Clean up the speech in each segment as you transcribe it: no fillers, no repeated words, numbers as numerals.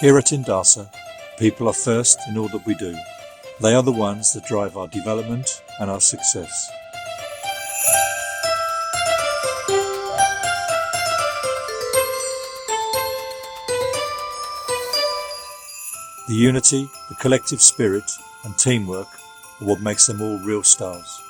Here at INDASA, people are first in all that we do. They are the ones that drive our development and our success. The unity, the collective spirit and teamwork are what makes them all real stars.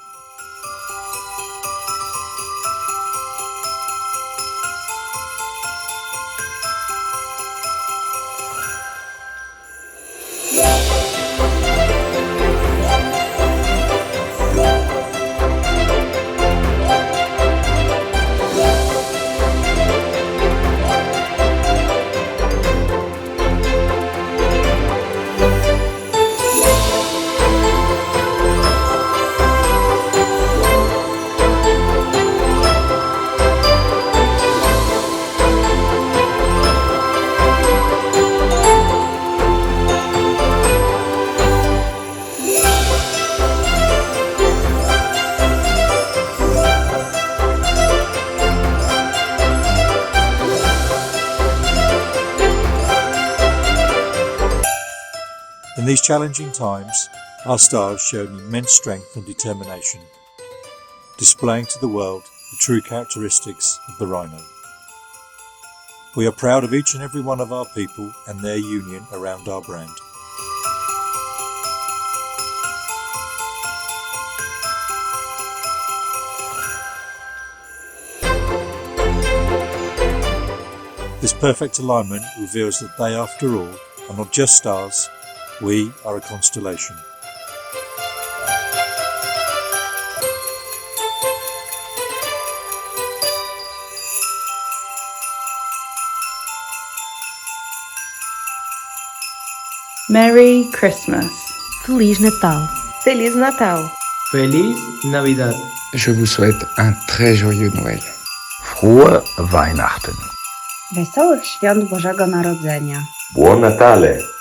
In these challenging times, our stars showed immense strength and determination, displaying to the world the true characteristics of the Rhyno. We are proud of each and every one of our people and their union around our brand. This perfect alignment reveals that they, after all, are not just stars. We are a constellation. Merry Christmas. Feliz Natal. Feliz Natal. Feliz Navidad. Je vous souhaite un très joyeux Noël. Frohe Weihnachten. Wesołych Świąt Bożego Narodzenia. Buon Natale.